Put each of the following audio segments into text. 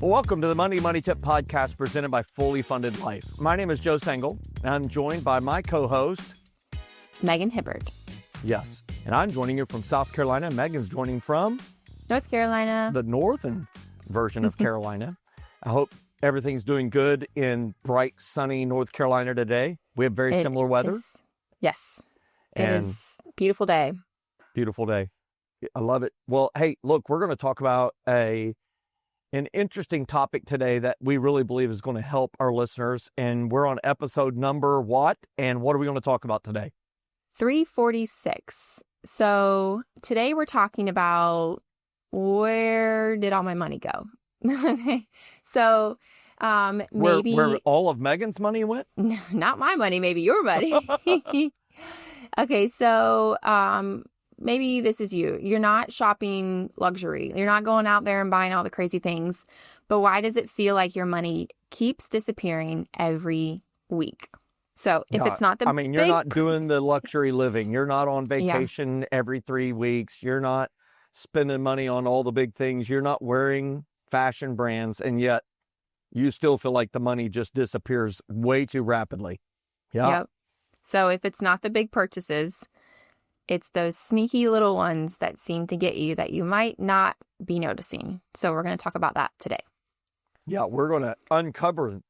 Well, welcome to the Money Tip podcast presented by Fully Funded Life. My name is Joe Sengel, and I'm joined by my co-host, Megan Hibbard. Yes, and I'm joining you from South Carolina. Megan's joining from North Carolina, the northern version of Carolina. I hope everything's doing good in bright, sunny North Carolina today. We have very similar weather. Yes, it is a beautiful day. Beautiful day. I love it. Well, hey, look, we're going to talk about an interesting topic today that we really believe is going to help our listeners. And we're on episode number what? And what are we going to talk about today? 346. So today we're talking about where did all my money go? Okay. So maybe where all of Megan's money went? Not my money, maybe your money. Okay, so maybe this is you. You're not shopping luxury. You're not going out there and buying all the crazy things. But why does it feel like your money keeps disappearing every week? So if it's not you're not doing the luxury living. You're not on vacation every 3 weeks. You're not spending money on all the big things. You're not wearing fashion brands. And yet you still feel like the money just disappears way too rapidly. Yeah. Yep. So if it's not the big purchases, it's those sneaky little ones that seem to get you that you might not be noticing. So we're going to talk about that today. Yeah, we're going to uncover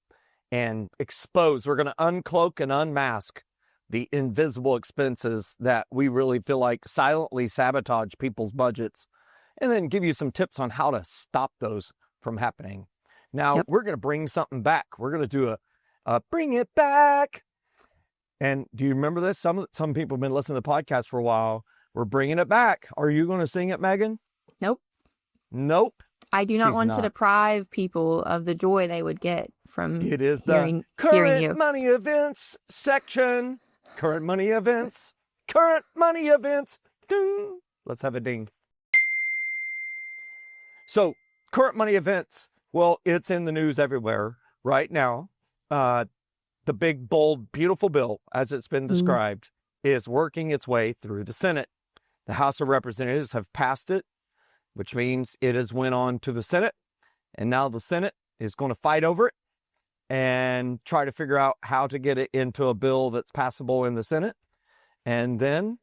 and expose. We're going to uncloak and unmask the invisible expenses that we really feel like silently sabotage people's budgets, and then give you some tips on how to stop those from happening. Now, we're going to bring something back. We're going to do a bring it back. And do you remember this? Some people have been listening to the podcast for a while. We're bringing it back. Are you going to sing it, Megan? Nope. I do not want to deprive people of the joy they would get from hearing you. Money events section. Current money events. Current money events. Ding. Let's have a ding. So, current money events. Well, it's in the news everywhere right now. The big, bold, beautiful bill, as it's been described, is working its way through the Senate. The House of Representatives have passed it, which means it has went on to the Senate. And now the Senate is going to fight over it and try to figure out how to get it into a bill that's passable in the Senate. And then,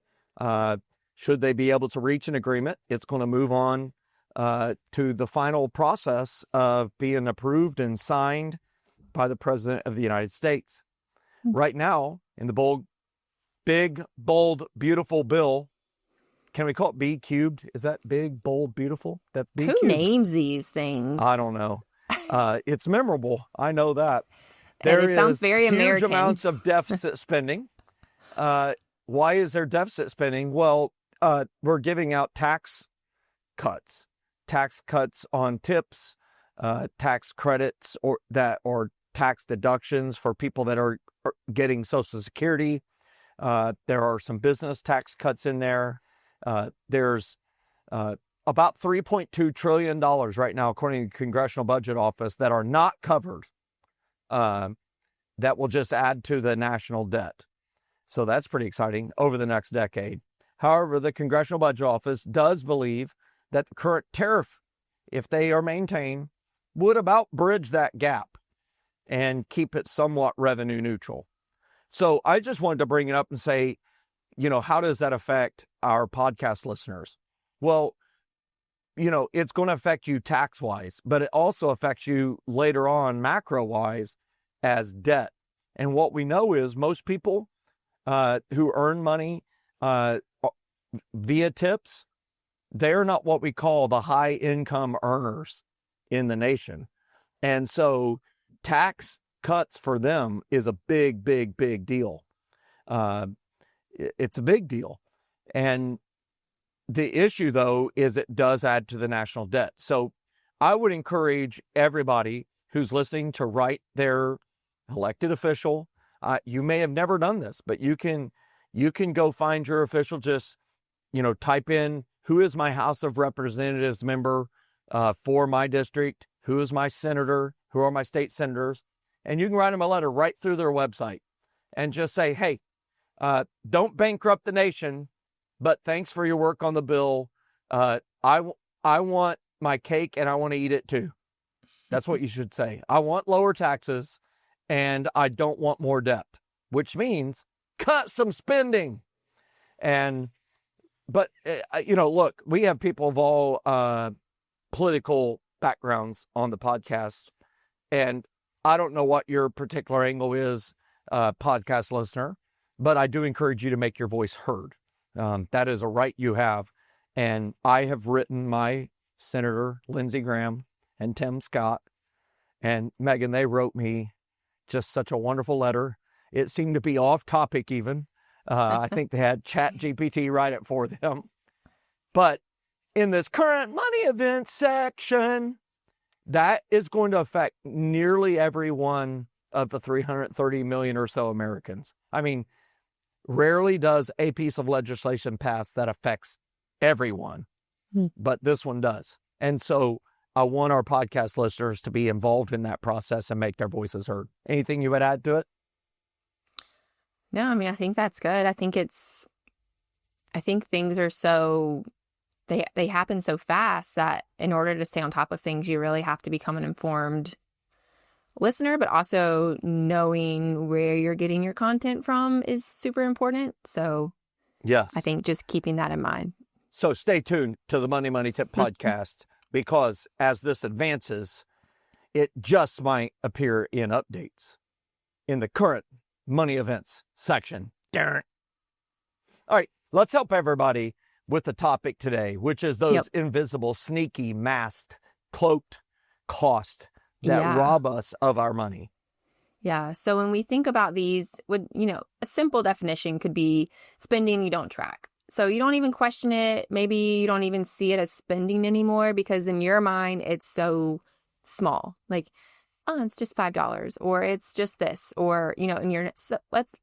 should they be able to reach an agreement, it's going to move on to the final process of being approved and signed by the President of the United States. Right now, in the big, bold, beautiful bill, can we call it B cubed? Is that big, bold, beautiful? That's B cubed. Who names these things? I don't know. It's memorable. I know that. It sounds very American. Huge amounts of deficit spending. Why is there deficit spending? Well, we're giving out tax cuts on tips, tax credits, or tax deductions for people that are getting Social Security. There are some business tax cuts in there. There's about $3.2 trillion right now, according to the Congressional Budget Office, that are not covered, that will just add to the national debt. So that's pretty exciting over the next decade. However, the Congressional Budget Office does believe that the current tariff, if they are maintained, would about bridge that gap and keep it somewhat revenue neutral. So I just wanted to bring it up and say, how does that affect our podcast listeners? Well, it's going to affect you tax-wise, but it also affects you later on macro-wise as debt. And what we know is most people who earn money via tips, they're not what we call the high income earners in the nation. And so tax cuts for them is a big, big, big deal. It's a big deal. And the issue, though, is it does add to the national debt. So I would encourage everybody who's listening to write their elected official. You may have never done this, but you can go find your official. Just, type in, who is my House of Representatives member for my district? Who is my senator? Who are my state senators? And you can write them a letter right through their website and just say, hey, don't bankrupt the nation, but thanks for your work on the bill. I want my cake and I want to eat it too. That's what you should say. I want lower taxes and I don't want more debt, which means cut some spending. But look, we have people of all political backgrounds on the podcast, and I don't know what your particular angle is, podcast listener, but I do encourage you to make your voice heard. That is a right you have. And I have written my Senator Lindsey Graham and Tim Scott and Megan, they wrote me just such a wonderful letter. It seemed to be off topic even. I think they had ChatGPT write it for them. But in this current money events section, that is going to affect nearly every one of the 330 million or so Americans. I mean, rarely does a piece of legislation pass that affects everyone, but this one does. And so I want our podcast listeners to be involved in that process and make their voices heard. Anything you would add to it? No, I mean, I think that's good. I think things are so, they happen so fast that in order to stay on top of things, you really have to become an informed listener, but also knowing where you're getting your content from is super important. So yes, I think just keeping that in mind. So stay tuned to the Money Tip podcast because as this advances, it just might appear in updates in the current money events section. Darn. All right, let's help everybody with the topic today, which is those invisible, sneaky, masked, cloaked costs that rob us of our money. Yeah. So when we think about these, a simple definition could be spending you don't track. So you don't even question it. Maybe you don't even see it as spending anymore because in your mind, it's so small. Like, oh, it's just $5 or it's just this or, so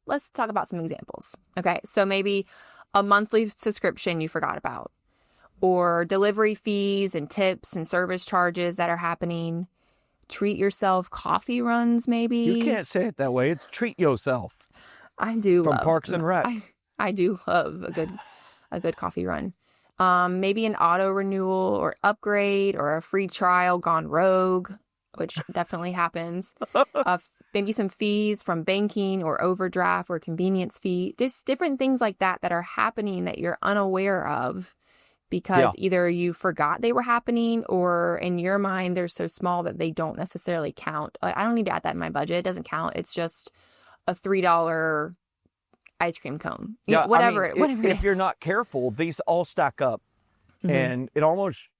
let's talk about some examples. Okay. So maybe a monthly subscription you forgot about or delivery fees and tips and service charges that are happening. Treat yourself coffee runs, maybe. You can't say it that way. It's treat yourself. I do from Parks and Rec. I do love a good coffee run. Maybe an auto renewal or upgrade or a free trial gone rogue, which definitely happens. Maybe some fees from banking or overdraft or convenience fee. Just different things like that are happening that you're unaware of because either you forgot they were happening or in your mind they're so small that they don't necessarily count. Like, I don't need to add that in my budget. It doesn't count. It's just a $3 ice cream cone. Whatever it is. If you're not careful, these all stack up. And it almost,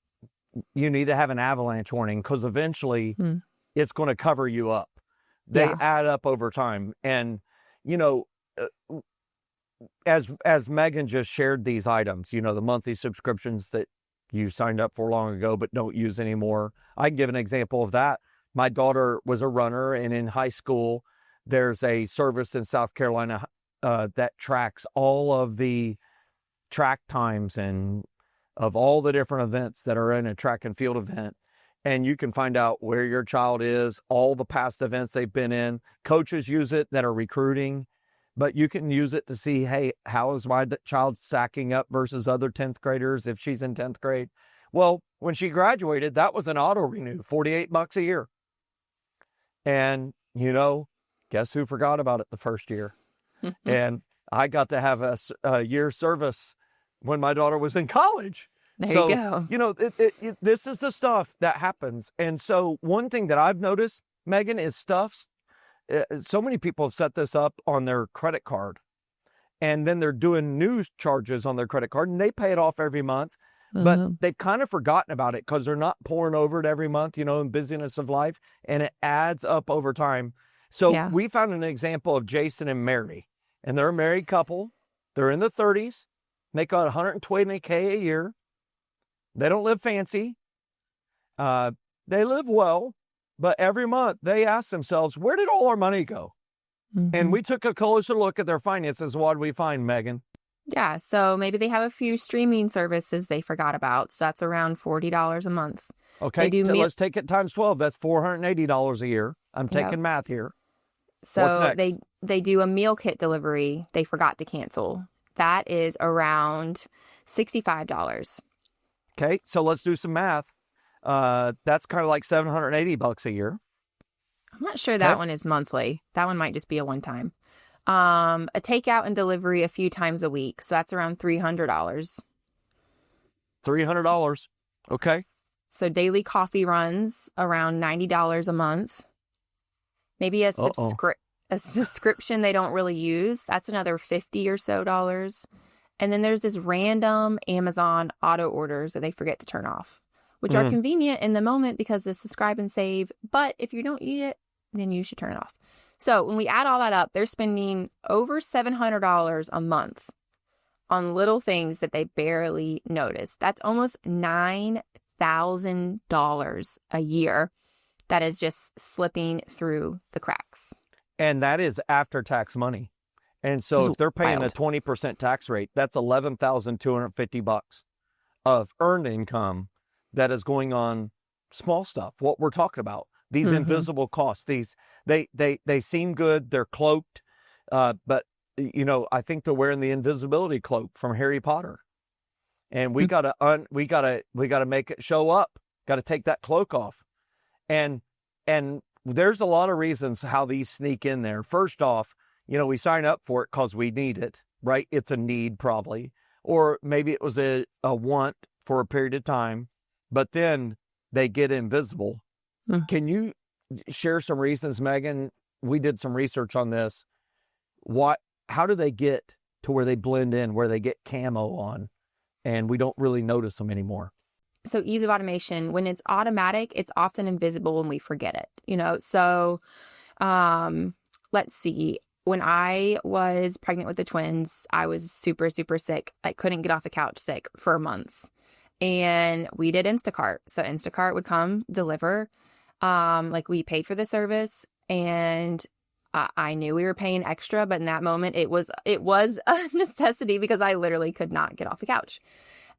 you need to have an avalanche warning because eventually it's going to cover you up. They add up over time. And, as Megan just shared these items, the monthly subscriptions that you signed up for long ago but don't use anymore. I can give an example of that. My daughter was a runner, and in high school, there's a service in South Carolina that tracks all of the track times and of all the different events that are in a track and field event. And you can find out where your child is, all the past events they've been in. Coaches use it that are recruiting, but you can use it to see, hey, how is my child stacking up versus other 10th graders if she's in 10th grade? Well, when she graduated, that was an auto renew, $48 a year. And, guess who forgot about it the first year? And I got to have a year service when my daughter was in college. There you go. This is the stuff that happens. And so one thing that I've noticed, Megan, is so many people have set this up on their credit card. And then they're doing new charges on their credit card and they pay it off every month. But they've kind of forgotten about it because they're not pouring over it every month, in busyness of life. And it adds up over time. So we found an example of Jason and Mary. And they're a married couple. They're in the 30s. Make about $120K a year. They don't live fancy. They live well. But every month they ask themselves, where did all our money go? And we took a closer look at their finances. What did we find, Megan? Yeah. So maybe they have a few streaming services they forgot about. So that's around $40 a month. Okay. Let's take it times 12. That's $480 a year. I'm taking math here. So they do a meal kit delivery they forgot to cancel. That is around $65. Okay, so let's do some math. That's kind of like $780 a year. I'm not sure that Okay. one is monthly. That one might just be a one time. A takeout and delivery a few times a week. So that's around $300. $300. Okay. So daily coffee runs around $90 a month. Maybe a subscription they don't really use. That's another $50 or so dollars. And then there's this random Amazon auto orders that they forget to turn off, which are convenient in the moment because they subscribe and save. But if you don't eat it, then you should turn it off. So when we add all that up, they're spending over $700 a month on little things that they barely notice. That's almost $9,000 a year that is just slipping through the cracks. And that is after-tax money. And so It's if they're paying wild. a 20% tax rate, that's $11,250 of earned income that is going on small stuff, what we're talking about. These invisible costs, they seem good, they're cloaked, but I think they're wearing the invisibility cloak from Harry Potter. And we gotta make it show up. Got to take that cloak off. And there's a lot of reasons how these sneak in there. First off, we sign up for it because we need it, right? It's a need probably, or maybe it was a want for a period of time, but then they get invisible. Can you share some reasons, Megan? We did some research on this. How do they get to where they blend in, where they get camo on, and we don't really notice them anymore? So ease of automation, when it's automatic, it's often invisible when we forget it, So let's see. When I was pregnant with the twins, I was super, super sick. I couldn't get off the couch sick for months. And we did Instacart. So Instacart would come deliver. We paid for the service, and I knew we were paying extra, but in that moment it was a necessity because I literally could not get off the couch.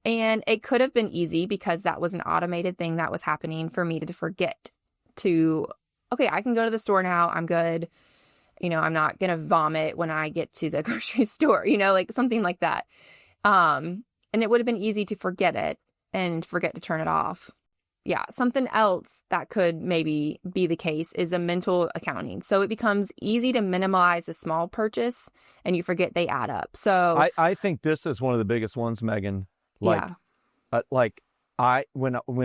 And it could have been easy because that was an automated thing that was happening for me to forget to, okay, I can go to the store now. I'm good. I'm not going to vomit when I get to the grocery store, something like that. And it would have been easy to forget it and forget to turn it off. Yeah. Something else that could maybe be the case is a mental accounting. So it becomes easy to minimize a small purchase and you forget they add up. So I think this is one of the biggest ones, Megan. When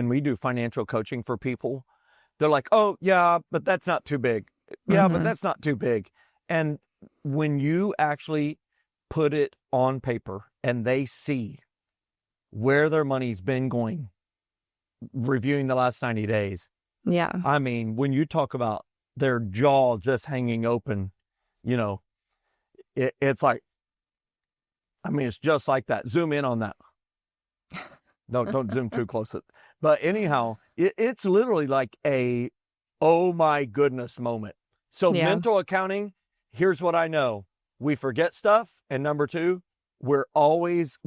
we do financial coaching for people, they're like, oh yeah, but that's not too big. Yeah, but that's not too big. And when you actually put it on paper and they see where their money's been going, reviewing the last 90 days. Yeah. I mean, when you talk about their jaw just hanging open, it's like, it's just like that. Zoom in on that. Don't zoom too close. But anyhow, it's literally like a, oh my goodness moment. So mental accounting, here's what I know. We forget stuff. And number two, we always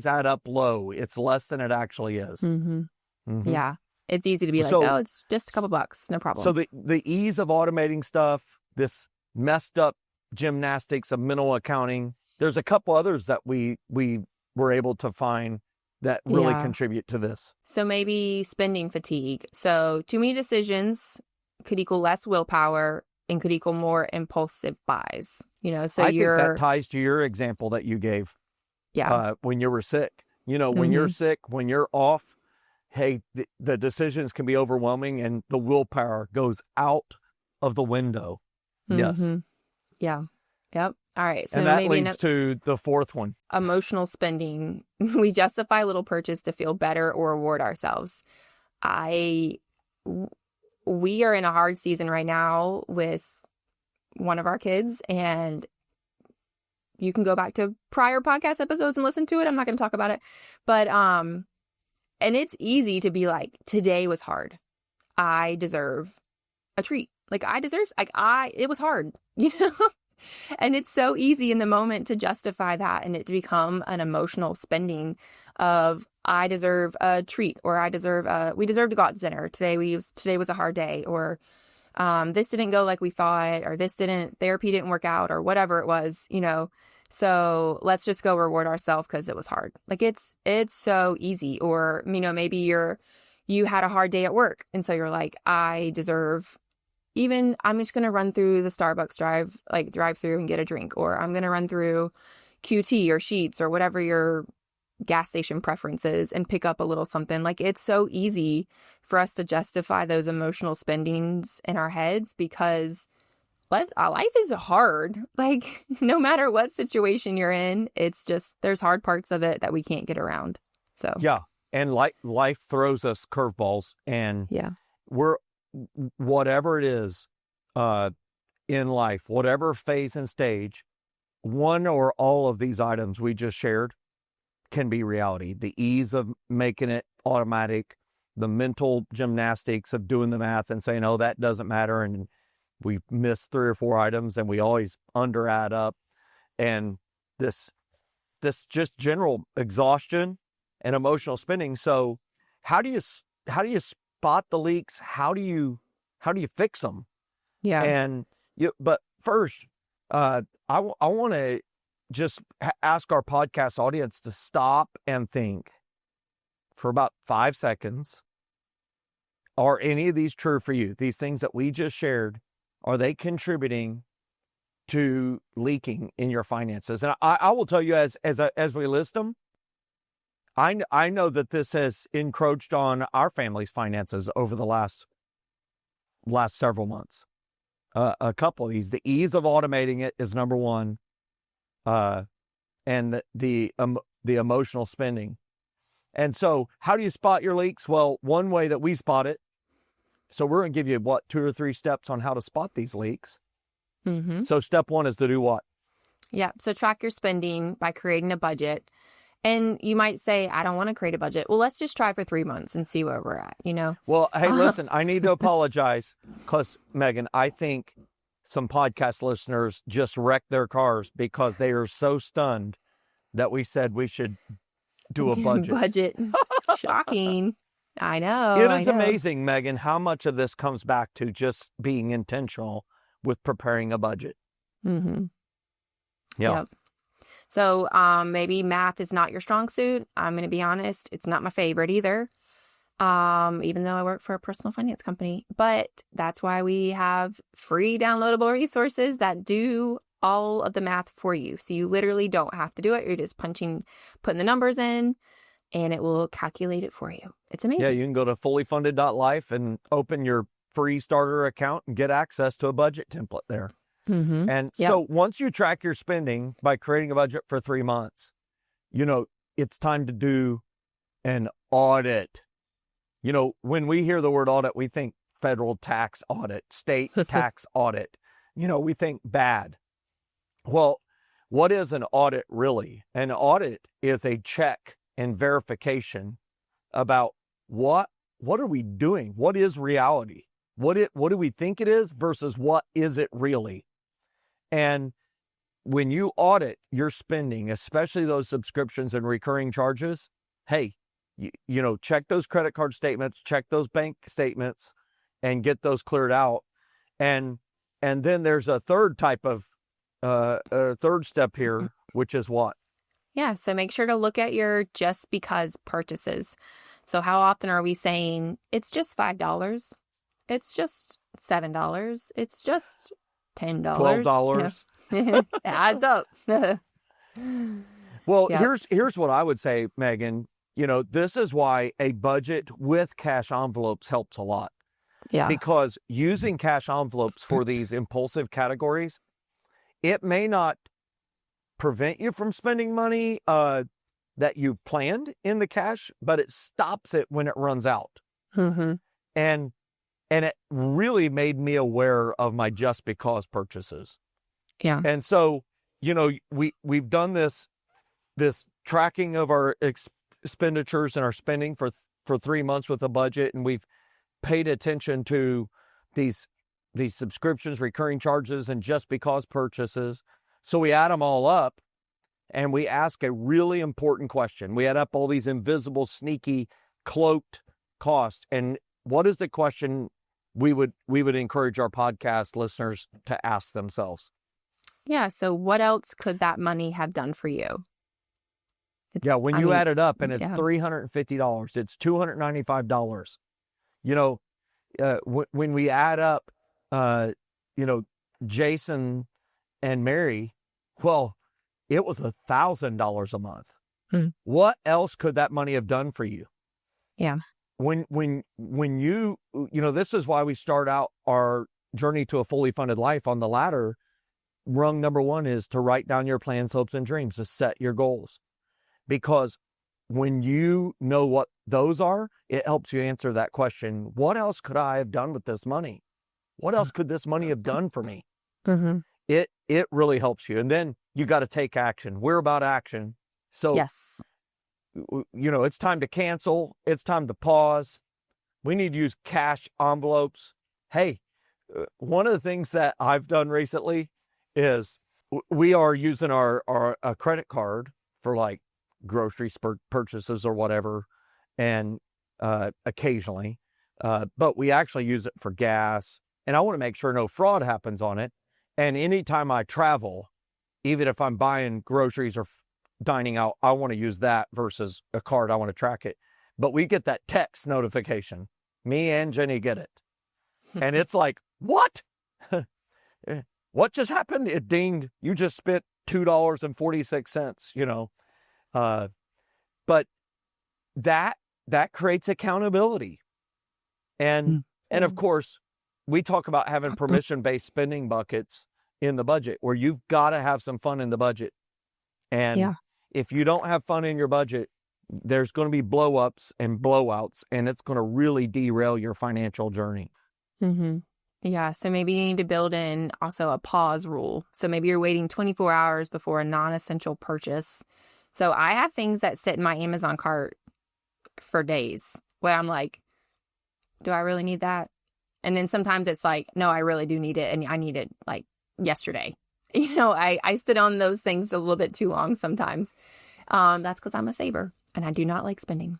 add up low. It's less than it actually is. Yeah. It's easy to be oh, it's just a couple bucks. No problem. So the ease of automating stuff, this messed up gymnastics of mental accounting, there's a couple others that we were able to find that really contribute to this. So maybe spending fatigue. So too many decisions could equal less willpower and could equal more impulsive buys. So I think that ties to your example that you gave. Yeah. When you were sick, when you're sick, when you're off, hey, the decisions can be overwhelming and the willpower goes out of the window. Yes. Yeah. Yep. All right. So and that maybe leads to the fourth one. Emotional spending. We justify little purchase to feel better or reward ourselves. We are in a hard season right now with one of our kids, and you can go back to prior podcast episodes and listen to it. I'm not going to talk about it, but and it's easy to be like, today was hard. I deserve a treat. It was hard, And it's so easy in the moment to justify that and it to become an emotional spending of, I deserve a treat, or we deserve to go out to dinner. Today was a hard day, or this didn't go like we thought, or therapy didn't work out, or whatever it was, So let's just go reward ourselves because it was hard. It's so easy. Or, maybe you're you had a hard day at work. And so you're like, I'm just going to run through the Starbucks drive through and get a drink, or I'm going to run through QT or Sheetz or whatever your gas station preferences and pick up a little something. Like, it's so easy for us to justify those emotional spendings in our heads because life is hard. Like, no matter what situation you're in, it's just, there's hard parts of it that we can't get around. So yeah. And life throws us curveballs, and yeah, we're, whatever it is in life, whatever phase and stage, one or all of these items we just shared can be reality. The ease of making it automatic, the mental gymnastics of doing the math and saying, oh, that doesn't matter, and we miss 3 or 4 items and we always under add up, and this just general exhaustion and emotional spending. So how do you spot the leaks? How do you fix them? yeah. And but first, I want to just ask our podcast audience to stop and think for about 5 seconds. Are any of these true for you? These things that we just shared, are they contributing to leaking in your finances? And I will tell you, as we list them, I know that this has encroached on our family's finances over the last several months. A couple of these, the ease of automating it is number one, and the emotional spending. And so, how do you spot your leaks? Well, one way that we spot it. So we're going to give you 2 or 3 steps on how to spot these leaks. Mm-hmm. So step 1 is to do what? Yeah. So track your spending by creating a budget. And you might say, I don't want to create a budget. Well, let's just try for 3 months and see where we're at, Well, hey, listen, I need to apologize because, Megan, I think some podcast listeners just wrecked their cars because they are so stunned that we said we should do a budget. Budget. Shocking. I know. It is amazing, Megan, how much of this comes back to just being intentional with preparing a budget. Mm-hmm. Yeah. Yep. So maybe math is not your strong suit. I'm going to be honest. It's not my favorite either, even though I work for a personal finance company. But that's why we have free downloadable resources that do all of the math for you. So you literally don't have to do it. You're just putting the numbers in, and it will calculate it for you. It's amazing. Yeah, you can go to fullyfunded.life and open your free starter account and get access to a budget template there. Mm-hmm. And so once you track your spending by creating a budget for 3 months, it's time to do an audit. When we hear the word audit, we think federal tax audit, state tax audit. We think bad. Well, what is an audit really? An audit is a check and verification about what are we doing? What is reality? What do we think it is versus what is it really? And when you audit your spending, especially those subscriptions and recurring charges, hey, check those credit card statements, check those bank statements, and get those cleared out. And then there's a third type of third step here, which is what? Yeah. So make sure to look at your just because purchases. So how often are we saying it's just $5? It's just $7. It's just $10. $12. It adds up. Well, here's what I would say, Megan. This is why a budget with cash envelopes helps a lot. Yeah. Because using cash envelopes for these impulsive categories, it may not prevent you from spending money that you planned in the cash, but it stops it when it runs out. Mm-hmm. And it really made me aware of my just because purchases. Yeah. And so, we've done this tracking of our expenditures and our spending for 3 months with a budget, and we've paid attention to these subscriptions, recurring charges, and just because purchases. So we add them all up, and we ask a really important question. We add up all these invisible, sneaky, cloaked costs, and what is the question we would encourage our podcast listeners to ask themselves? Yeah. So what else could that money have done for you? Yeah, when you add it up and it's yeah. $350, it's $295. You know, when we add up, Jason and Mary, well, it was $1,000 a month. What else could that money have done for you? Yeah. When you this is why we start out our journey to a fully funded life on the ladder. Rung number one is to write down your plans, hopes, and dreams, to set your goals. Because when you know what those are, it helps you answer that question. What else could I have done with this money? What else could this money have done for me? Mm-hmm. It really helps you. And then you got to take action. We're about action. So, yes, it's time to cancel. It's time to pause. We need to use cash envelopes. Hey, one of the things that I've done recently is we are using our credit card for like grocery purchases or whatever, and occasionally, but we actually use it for gas, and I want to make sure no fraud happens on it. And anytime I travel, even if I'm buying groceries or dining out, I want to use that versus a card. I want to track it. But we get that text notification. Me and Jenny get it. And it's like, what? What just happened? It dinged. You just spent $2.46, but that creates accountability. And of course, we talk about having permission-based spending buckets in the budget, where you've got to have some fun in the budget. And if you don't have fun in your budget, there's going to be blow-ups and blowouts, and it's going to really derail your financial journey. Mm-hmm. Yeah, so maybe you need to build in also a pause rule. So maybe you're waiting 24 hours before a non-essential purchase. So I have things that sit in my Amazon cart for days where I'm like, do I really need that? And then sometimes it's like, no, I really do need it, and I need it like yesterday. I sit on those things a little bit too long sometimes. That's because I'm a saver and I do not like spending.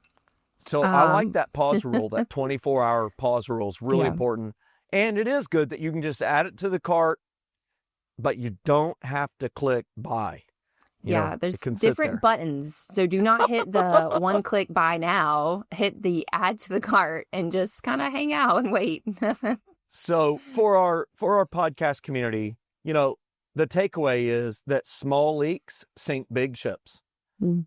So I like that pause rule. That 24-hour pause rule is really important. And it is good that you can just add it to the cart, but you don't have to click buy. There's different buttons. So do not hit the one click buy now. Hit the add to the cart and just kind of hang out and wait. So for our podcast community, the takeaway is that small leaks sink big ships.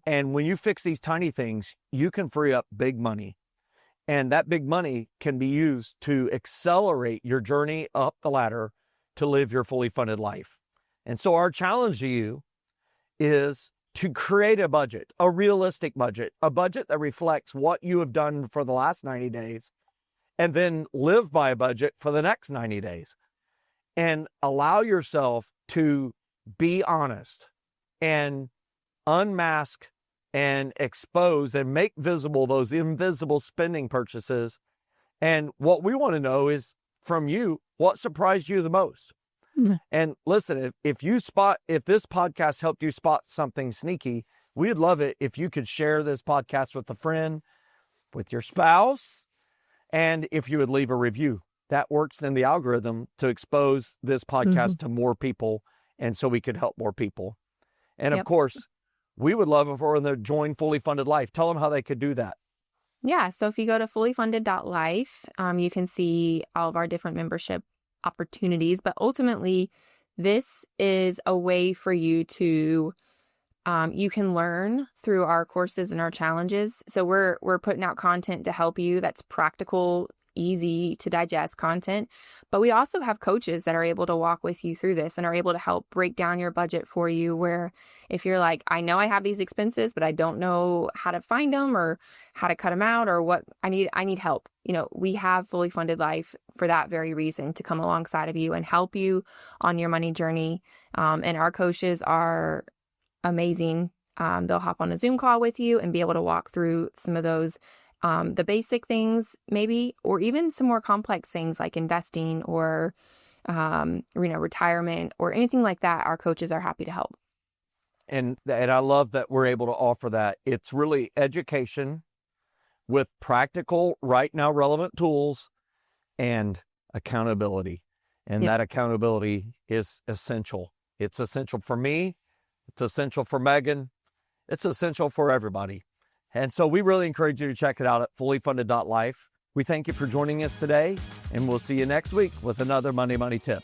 And when you fix these tiny things, you can free up big money. And that big money can be used to accelerate your journey up the ladder to live your fully funded life. And so our challenge to you is to create a budget, a realistic budget, a budget that reflects what you have done for the last 90 days, and then live by a budget for the next 90 days. And allow yourself to be honest and unmask and expose and make visible those invisible spending purchases. And what we want to know is from you, what surprised you the most? And listen, if this podcast helped you spot something sneaky, we'd love it if you could share this podcast with a friend, with your spouse, and if you would leave a review. That works in the algorithm to expose this podcast to more people, and so we could help more people. And of course, we would love if we're in the Join Fully Funded Life. Tell them how they could do that. Yeah, so if you go to fullyfunded.life, you can see all of our different membership opportunities. But ultimately, this is a way for you to, you can learn through our courses and our challenges. So we're putting out content to help you. That's practical, easy to digest content. But we also have coaches that are able to walk with you through this and are able to help break down your budget for you, where if you're like, I know I have these expenses, but I don't know how to find them or how to cut them out or what I need help. We have Fully Funded Life for that very reason, to come alongside of you and help you on your money journey. And our coaches are amazing. They'll hop on a Zoom call with you and be able to walk through some of those the basic things maybe, or even some more complex things like investing or, retirement or anything like that. Our coaches are happy to help. And I love that we're able to offer that. It's really education with practical, right now relevant tools and accountability. And that accountability is essential. It's essential for me. It's essential for Megan. It's essential for everybody. And so we really encourage you to check it out at fullyfunded.life. We thank you for joining us today, and we'll see you next week with another Monday Money tip.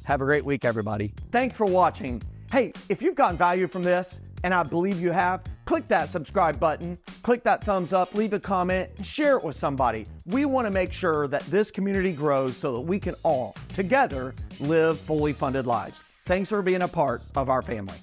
Have a great week, everybody. Thanks for watching. Hey, if you've gotten value from this, and I believe you have, click that subscribe button, click that thumbs up, leave a comment, and share it with somebody. We want to make sure that this community grows so that we can all, together, live fully funded lives. Thanks for being a part of our family.